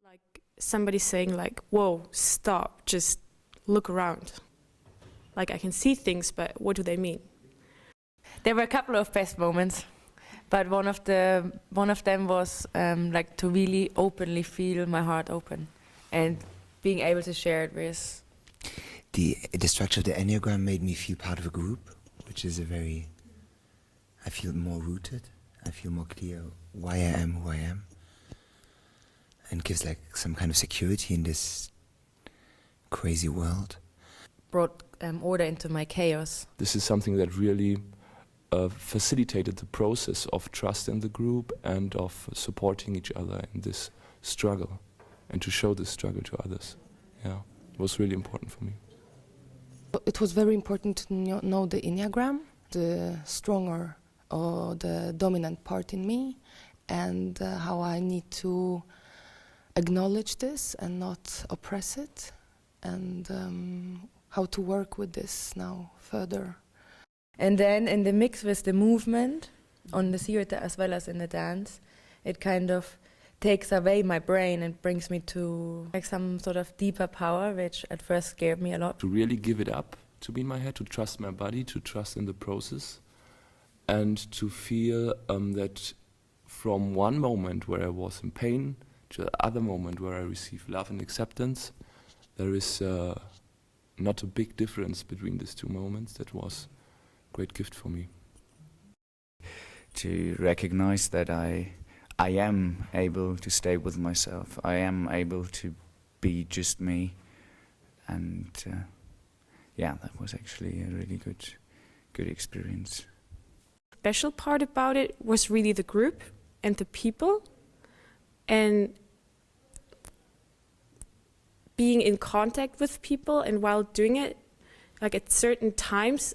Like somebody saying like, whoa, stop, just look around. Like I can see things, but what do they mean? There were a couple of best moments, but one of them was like to really openly feel my heart open and being able to share it with. The structure of the Enneagram made me feel part of a group, which is I feel more rooted, I feel more clear why I am who I am, and gives like some kind of security in this crazy world. Brought order into my chaos. This is something that really facilitated the process of trust in the group and of supporting each other in this struggle, and to show this struggle to others. Yeah, it was really important for me. It was very important to know the Enneagram, the stronger or the dominant part in me, and how I need to acknowledge this and not oppress it, and how to work with this now further. And then in the mix with the movement on the theater as well as in the dance, it kind of takes away my brain and brings me to like some sort of deeper power, which at first scared me a lot. To really give it up, to be in my head, to trust my body, to trust in the process, and to feel that from one moment where I was in pain to the other moment where I received love and acceptance, there is not a big difference between these two moments. That was a great gift for me. To recognize that I am able to stay with myself. I am able to be just me, and yeah, that was actually a really good experience. The special part about it was really the group and the people, and being in contact with people. And while doing it, like at certain times,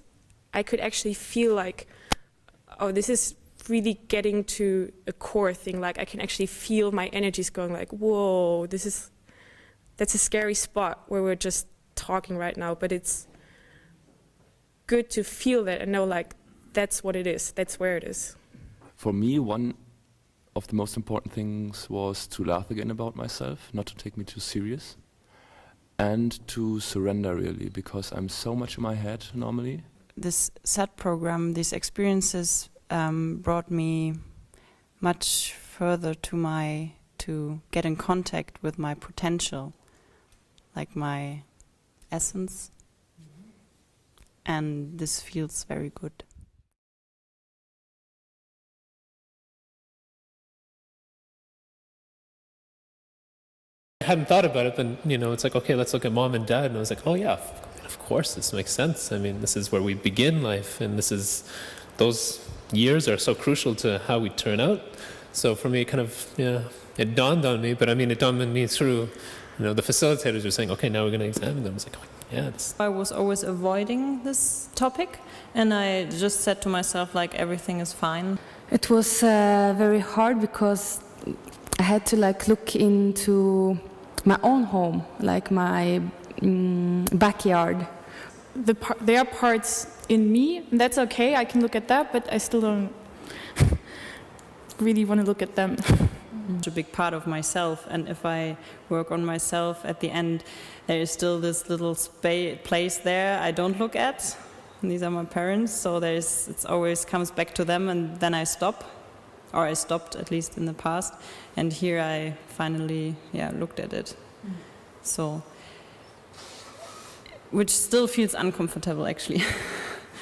I could actually feel like, oh, this is really getting to a core thing. Like I can actually feel my energies going like, whoa, that's a scary spot where we're just talking right now, but it's good to feel that and know like that's what it is, that's where it is. For me, one of the most important things was to laugh again about myself, not to take me too serious, and to surrender really, because I'm so much in my head normally. This SAT program, these experiences brought me much further to get in contact with my potential, like my essence, and this feels very good. I hadn't thought about it, but it's like, okay, let's look at mom and dad, and I was like, oh yeah, of course, this makes sense. I mean, this is where we begin life, and those years are so crucial to how we turn out. So for me, it dawned on me, but I mean, it dawned on me through, the facilitators were saying, okay, now we're going to examine them. I was like, oh, yeah. I was always avoiding this topic, and I just said to myself, like, everything is fine. It was very hard because I had to look into my own home, like my backyard. There are parts in me, and that's okay, I can look at that, but I still don't really want to look at them. It's a big part of myself, and if I work on myself, at the end there is still this little place there I don't look at. And these are my parents, so it always comes back to them, and then I stop, or I stopped at least in the past, and here I finally looked at it. So, which still feels uncomfortable actually.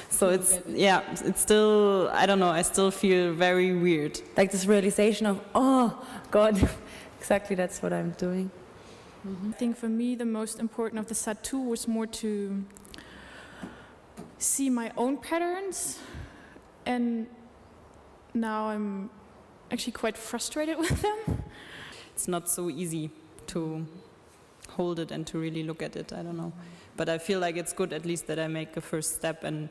So it's still, I don't know, I still feel very weird. Like this realization of, oh God, exactly that's what I'm doing. I think for me the most important of the SAT 2 was more to see my own patterns, and now I'm actually quite frustrated with them. It's not so easy to hold it and to really look at it, I don't know. But I feel like it's good at least that I make a first step and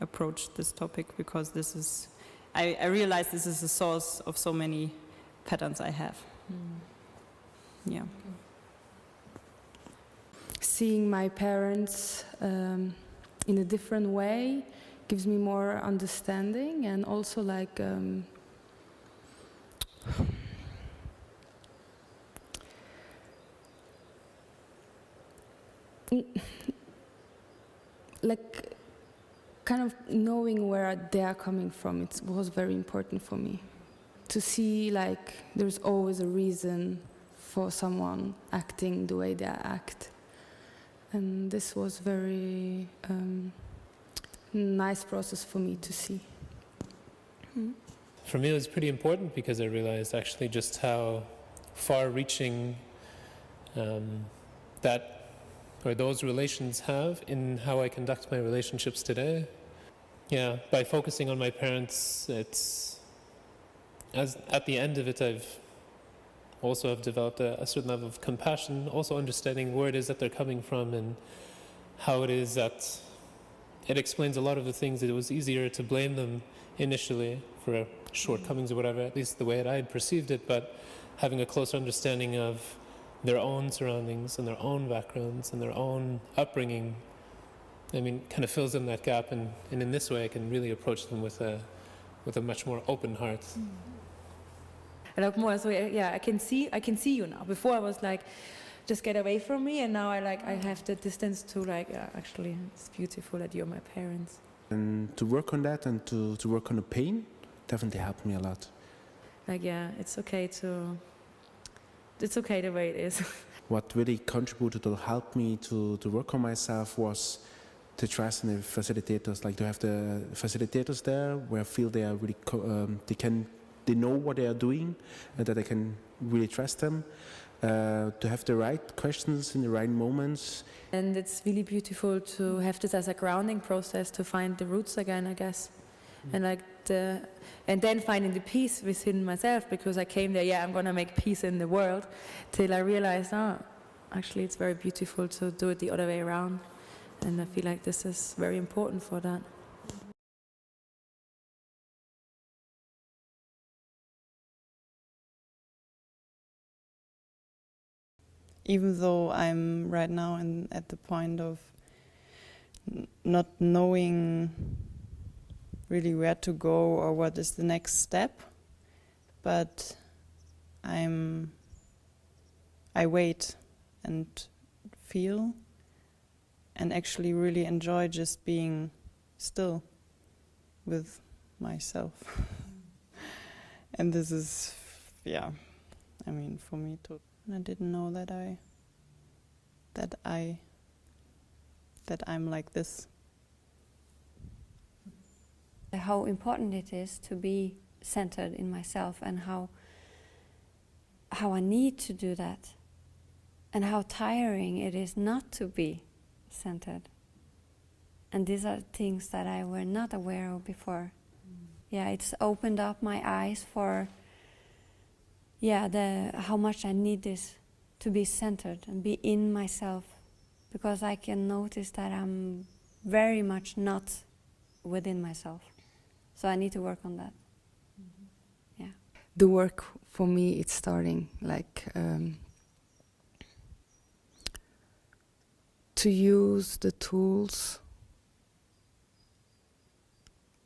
approach this topic, because I realize this is the source of so many patterns I have. Yeah. Seeing my parents in a different way gives me more understanding, and also like kind of knowing where they are coming from, it was very important for me. To see like there's always a reason for someone acting the way they act. And this was very nice process for me to see. For me, it was pretty important because I realized actually just how far-reaching those relations have in how I conduct my relationships today. Yeah, by focusing on my parents, at the end of it, I've developed a certain level of compassion, also understanding where it is that they're coming from and how it is that it explains a lot of the things that it was easier to blame them initially for shortcomings or whatever, at least the way that I had perceived it, but having a closer understanding of their own surroundings and their own backgrounds and their own upbringing, I mean, kind of fills in that gap, and in this way I can really approach them with a much more open heart. And more, so yeah, I can see you now. Before I was like, just get away from me, and now I have the distance to like, yeah, actually, it's beautiful that you're my parents. And to work on that and to work on the pain definitely helped me a lot. Like, yeah, it's okay the way it is. What really contributed to help me to work on myself was to trust in the facilitators, like to have the facilitators there where I feel they are really, they know what they are doing and that I can really trust them. To have the right questions in the right moments. And it's really beautiful to have this as a grounding process to find the roots again, I guess. And and then finding the peace within myself, because I came there, yeah, I'm gonna make peace in the world, till I realized, actually it's very beautiful to do it the other way around. And I feel like this is very important for that. Even though I'm right now at the point of not knowing really where to go or what is the next step, but I wait and feel and actually really enjoy just being still with myself. And this is, yeah, I mean, for me too. I didn't know that I'm like this. How important it is to be centered in myself, and how I need to do that, and how tiring it is not to be centered. And these are things that I were not aware of before. Yeah, it's opened up my eyes for how much I need this, to be centered and be in myself, because I can notice that I'm very much not within myself. So I need to work on that. Yeah. The work for me, it's starting like to use the tools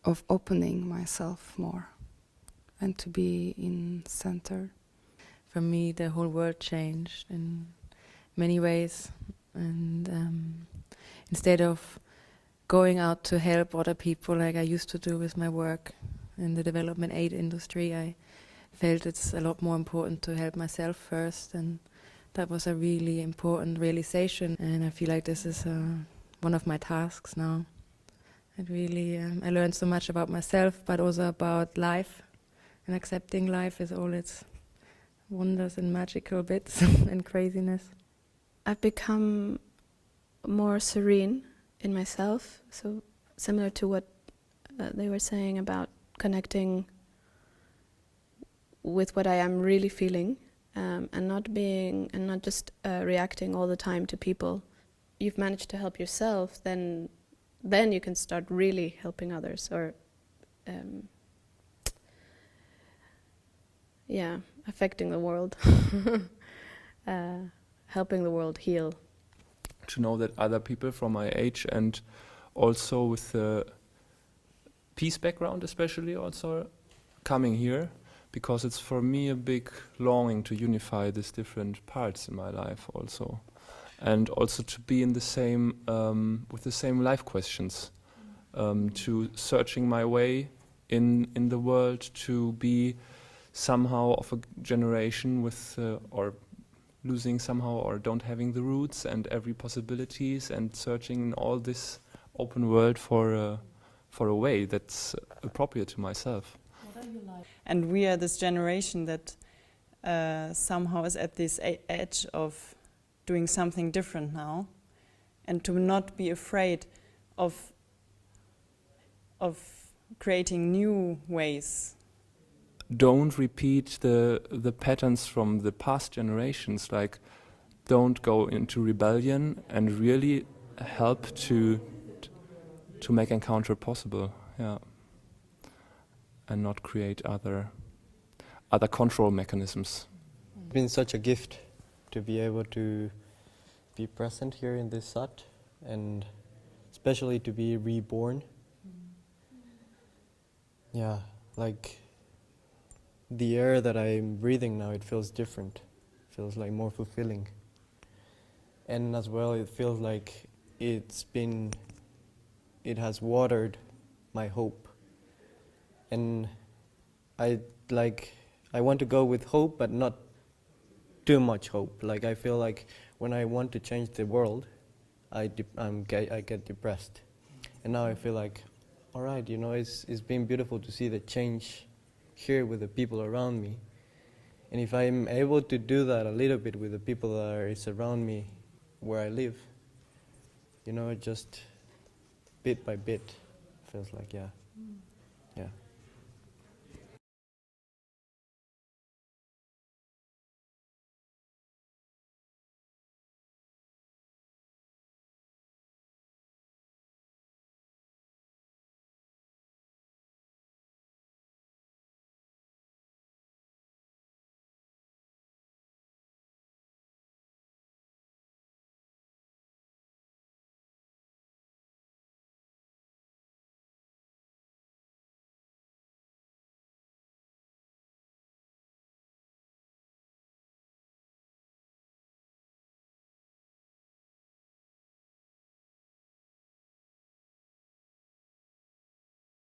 of opening myself more and to be in center. For me, the whole world changed in many ways, and instead of going out to help other people like I used to do with my work in the development aid industry, I felt it's a lot more important to help myself first, and that was a really important realization, and I feel like this is one of my tasks now. It really, I learned so much about myself, but also about life, and accepting life with all its wonders and magical bits and craziness. I've become more serene in myself, so similar to what they were saying about connecting with what I am really feeling, and not just reacting all the time to people. You've managed to help yourself, then you can start really helping others, or affecting the world, helping the world heal. To know that other people from my age, and also with the peace background especially, also coming here, because it's for me a big longing to unify these different parts in my life also. and also to be in the same with the same life questions, to searching my way in the world, to be somehow of a generation with or losing somehow or don't having the roots and every possibilities, and searching in all this open world for a way that's appropriate to myself. And we are this generation that somehow is at this edge of doing something different now, and to not be afraid of creating new ways. Don't repeat the patterns from the past generations, like don't go into rebellion, and really help to make encounter possible, yeah, and not create other control mechanisms. It's been such a gift to be able to be present here in this sat, and especially to be reborn. Yeah, like the air that I'm breathing now, it feels different. It feels like more fulfilling. And as well, it feels like it has watered my hope. And I want to go with hope, but not too much hope. Like I feel like when I want to change the world, I get depressed. And now I feel like, all right, you know, it's been beautiful to see the change here with the people around me. And if I'm able to do that a little bit with the people that are around me where I live, you know, just bit by bit, feels like, yeah.